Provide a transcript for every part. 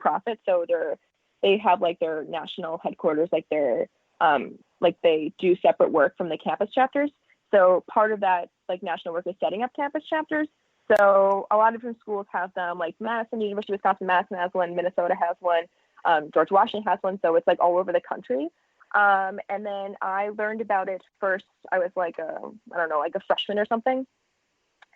nonprofit, so they have like their national headquarters, like like they do separate work from the campus chapters. So part of that like national work is setting up campus chapters. So a lot of different schools have them, like Madison, University of Wisconsin-Madison has one, Minnesota has one, George Washington has one. So it's like all over the country. And then I learned about it first. I was like a freshman or something.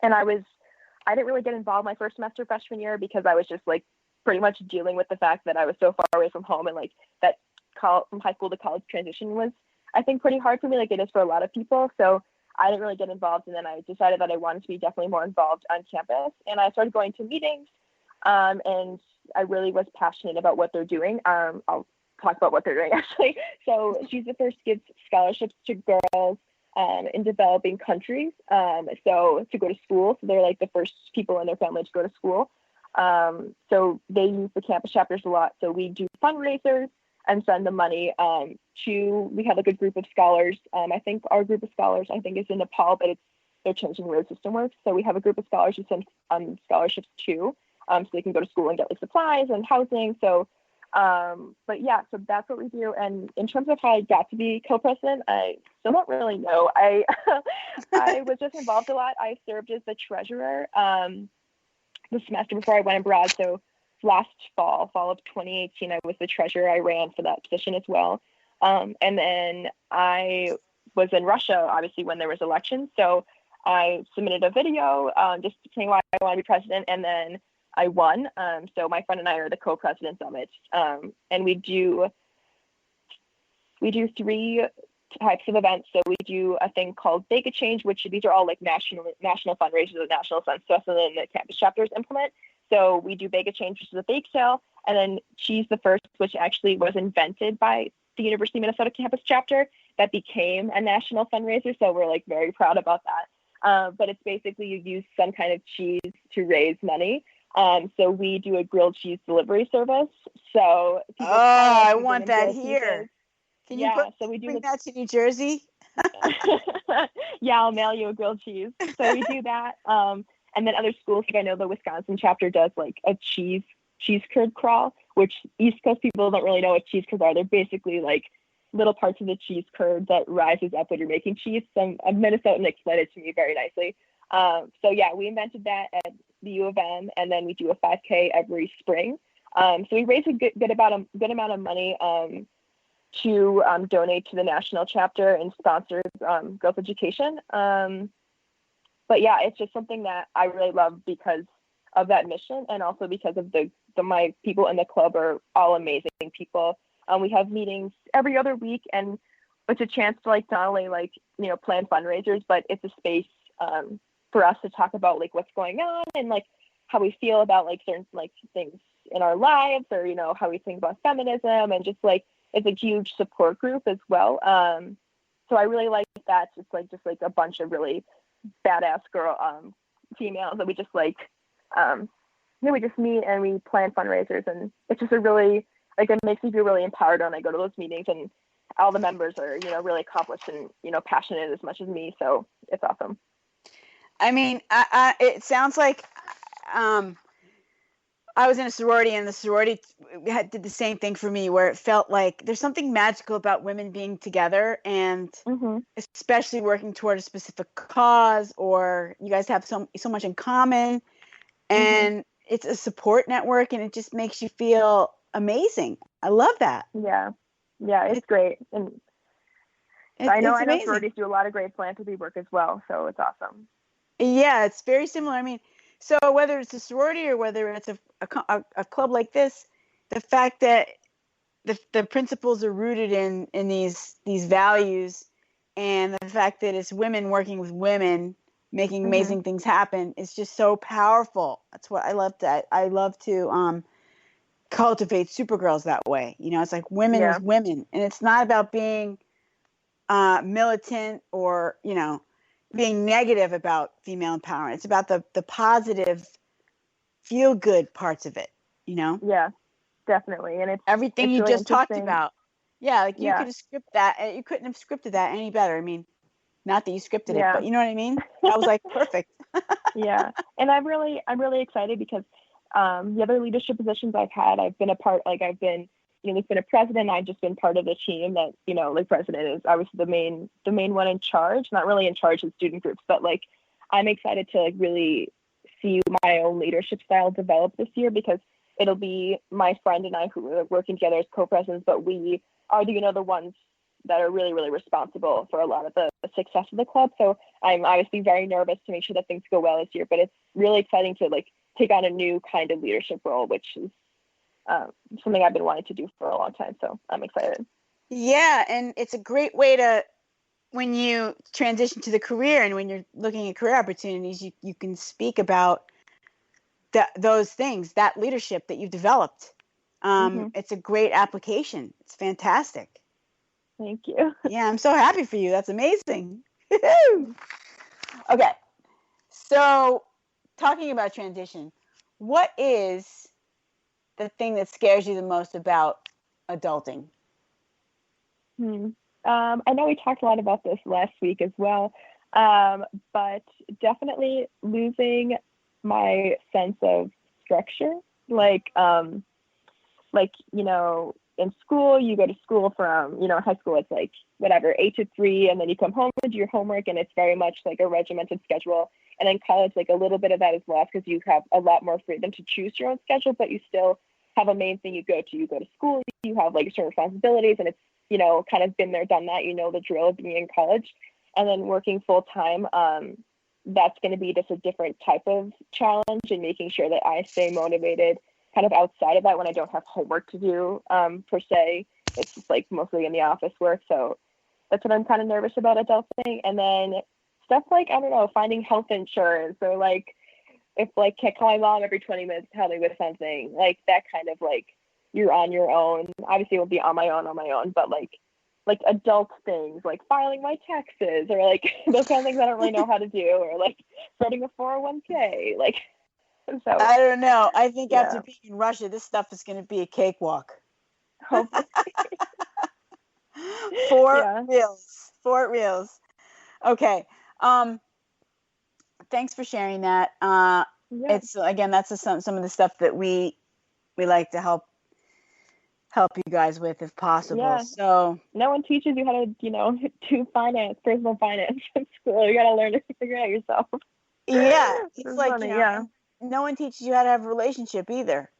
And I didn't really get involved my first semester freshman year because I was just like pretty much dealing with the fact that I was so far away from home, and like that from high school to college transition was, I think, pretty hard for me, like it is for a lot of people. So I didn't really get involved. And then I decided that I wanted to be definitely more involved on campus. And I started going to meetings, and I really was passionate about what they're doing. I'll talk about what they're doing actually. So she's the first gives scholarships to girls in developing countries. So to go to school. So they're like the first people in their family to go to school. So they use the campus chapters a lot. So we do fundraisers and send the money we have like a group of scholars. I think our group of scholars, is in Nepal, but they're changing the way the system works. So we have a group of scholars who send scholarships to, so they can go to school and get like supplies and housing. So, but yeah, so that's what we do. And in terms of how I got to be co-president, I still don't really know. I was just involved a lot. I served as the treasurer the semester before I went abroad. So last fall of 2018, I was the treasurer. I ran for that position as well. And then I was in Russia, obviously, when there was elections. So I submitted a video just saying why I want to be president, and then I won. So my friend and I are the co-presidents of it. And we do 3 types of events. So we do a thing called Bake a Change, which these are all like national fundraisers of national sense, so then the campus chapters implement. So we do Bake a Change, which is a bake sale, and then Cheese the First, which actually was invented by the University of Minnesota campus chapter that became a national fundraiser. So we're like very proud about that. But it's basically you use some kind of cheese to raise money. So we do a grilled cheese delivery service. So I want that here. Can you bring that to New Jersey? Yeah, I'll mail you a grilled cheese. So we do that. And then other schools, like I know the Wisconsin chapter does like a cheese curd crawl, which East Coast people don't really know what cheese curds are. They're basically like little parts of the cheese curd that rises up when you're making cheese. Some a Minnesotan explained it to me very nicely. So yeah, we invented that at the U of M, and then we do a 5K every spring. So we raise a good amount of money to donate to the national chapter and sponsor girls' education. But yeah, it's just something that I really love because of that mission, and also because of my people in the club are all amazing people. We have meetings every other week, and it's a chance to like not only like plan fundraisers, but it's a space for us to talk about like what's going on and like how we feel about like certain like things in our lives, or how we think about feminism, and just like it's a huge support group as well. So I really like that. It's like just like a bunch of really badass girl females that we just like we just meet and we plan fundraisers, and it's just a really like it makes me feel really empowered when I go to those meetings, and all the members are really accomplished and passionate as much as me, so it's awesome. I mean, it sounds like I was in a sorority, and the sorority did the same thing for me, where it felt like there's something magical about women being together, and especially working toward a specific cause, or you guys have so much in common, and it's a support network, and it just makes you feel amazing. I love that. Yeah, it's great, and I know sororities do a lot of great philanthropy work as well, so it's awesome. Yeah, it's very similar. I mean, so whether it's a sorority or whether it's a club like this, the fact that the principles are rooted in these values, and the fact that it's women working with women making amazing things happen is just so powerful. That's what I love. I love to cultivate Supergirls that way. It's like women with women, and it's not about being militant or being negative about female empowerment. It's about the positive, feel good parts of it, Yeah, definitely. And it's everything you really just talked about. Yeah, like you could have scripted that. You couldn't have scripted that any better. I mean, not that you scripted it, but you know what I mean? That was like perfect. Yeah. And I'm really excited because The other leadership positions I've had, I've been a part, like I've been, there's been a president. I've just been part of the team that, like president is obviously the main one in charge, not really in charge of student groups, but like I'm excited to like really see my own leadership style develop this year, because it'll be my friend and I who are working together as co-presidents, but we are the ones that are really, really responsible for a lot of the success of the club. So I'm obviously very nervous to make sure that things go well this year, but it's really exciting to like take on a new kind of leadership role, which is something I've been wanting to do for a long time. So I'm excited. Yeah. And it's a great way to, when you transition to the career and when you're looking at career opportunities, you can speak about those things, that leadership that you've developed. It's a great application. It's fantastic. Thank you. Yeah, I'm so happy for you. That's amazing. Okay. So talking about transition, what is the thing that scares you the most about adulting? I know we talked a lot about this last week as well, but definitely losing my sense of structure. In school, you go to school from, high school, it's like whatever, 8 to 3, and then you come home and do your homework, and it's very much like a regimented schedule. And then college, like a little bit of that is lost because you have a lot more freedom to choose your own schedule, but you still have a main thing you go to. You go to school, you have like certain responsibilities, and it's, kind of been there, done that, the drill of being in college. And then working full time, that's going to be just a different type of challenge, and making sure that I stay motivated kind of outside of that when I don't have homework to do, per se. It's just like mostly in the office work. So that's what I'm kind of nervous about adulting. And then stuff like, I don't know, finding health insurance, or like if like can't call my mom every 20 minutes to help me with something, like that kind of like you're on your own. Obviously it will be on my own, but like adult things like filing my taxes, or like those kind of things I don't really know how to do, or like starting a 401k, like. So I don't know. I think after being in Russia, this stuff is going to be a cakewalk. For reals. Okay. Thanks for sharing that. It's again, that's some of the stuff that we like to help you guys with if possible. Yeah. So no one teaches you how to, do personal finance in school. You got to learn to figure it out yourself. Yeah. It's like, funny, no one teaches you how to have a relationship either.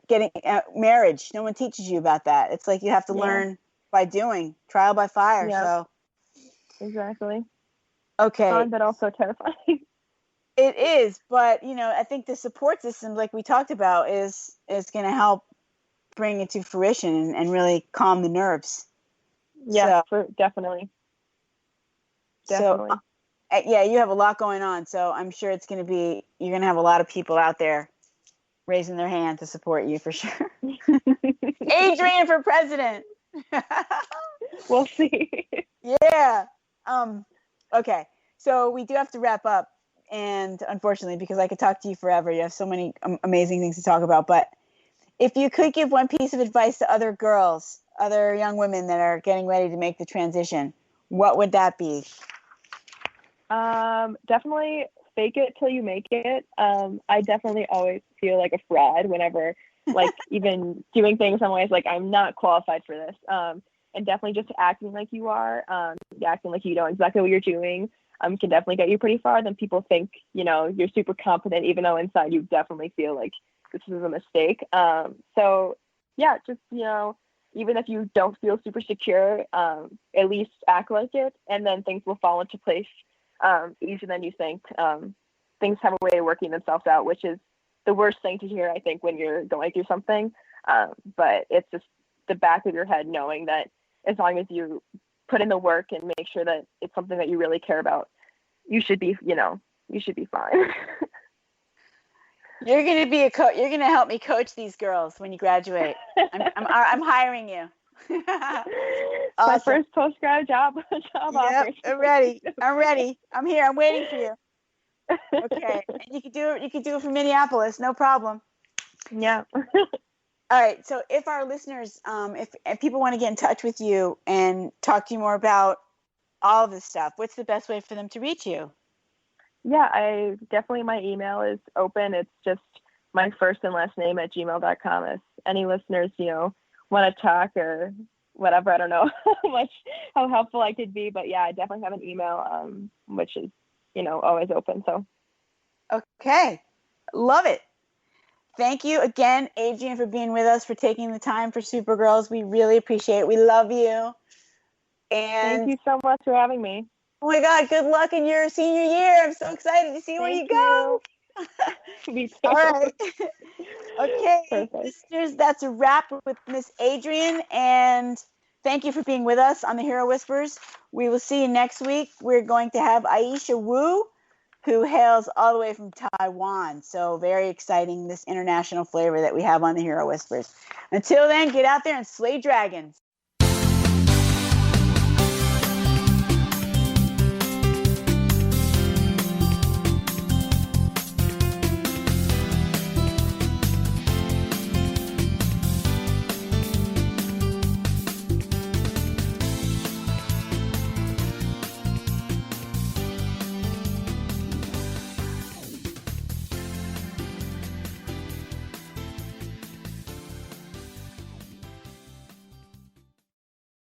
Getting marriage. No one teaches you about that. It's like you have to learn by doing, trial by fire. Yeah. So exactly. Okay. Fun, but also terrifying. It is, but I think the support system, like we talked about, is going to help bring it to fruition and really calm the nerves. Yeah, definitely. So, you have a lot going on, so I'm sure you're going to have a lot of people out there raising their hand to support you for sure. Adrienne for president. We'll see. Yeah. Okay. So we do have to wrap up, and unfortunately, because I could talk to you forever, you have so many amazing things to talk about, but if you could give one piece of advice to other girls, other young women that are getting ready to make the transition, what would that be? Definitely fake it till you make it. I definitely always feel like a fraud whenever, like, even doing things in ways like I'm not qualified for this. And definitely just acting like you are, acting like you know exactly what you're doing, can definitely get you pretty far. Then people think, you're super competent, even though inside you definitely feel like this is a mistake. So yeah, just, even if you don't feel super secure, at least act like it, and then things will fall into place easier than you think. Things have a way of working themselves out, which is the worst thing to hear, I think, when you're going through something. But it's just the back of your head knowing that as long as you put in the work and make sure that it's something that you really care about, you should be, you should be fine. You're going to be you're going to help me coach these girls when you graduate. I'm hiring you. Awesome. My first post-grad job offer. I'm ready. I'm here. I'm waiting for you. Okay. And you can do it from Minneapolis. No problem. Yeah. All right. So if our listeners, if people want to get in touch with you and talk to you more about all of this stuff, what's the best way for them to reach you? I definitely, my email is open. It's just my first and last name at gmail.com. If any listeners, want to talk or whatever, I don't know how helpful I could be, but yeah, I definitely have an email, which is, always open. So. Okay. Love it. Thank you again, Adrienne, for being with us, for taking the time for Supergirls. We really appreciate it. We love you. And thank you so much for having me. Oh my God, good luck in your senior year. I'm so excited to see where you go. Me too. All right. Okay, Perfect. listeners, that's a wrap with Miss Adrienne. And thank you for being with us on the Hero Whispers. We will see you next week. We're going to have Aisha Wu, who hails all the way from Taiwan. So very exciting, this international flavor that we have on the Hero Whispers. Until then, get out there and slay dragons.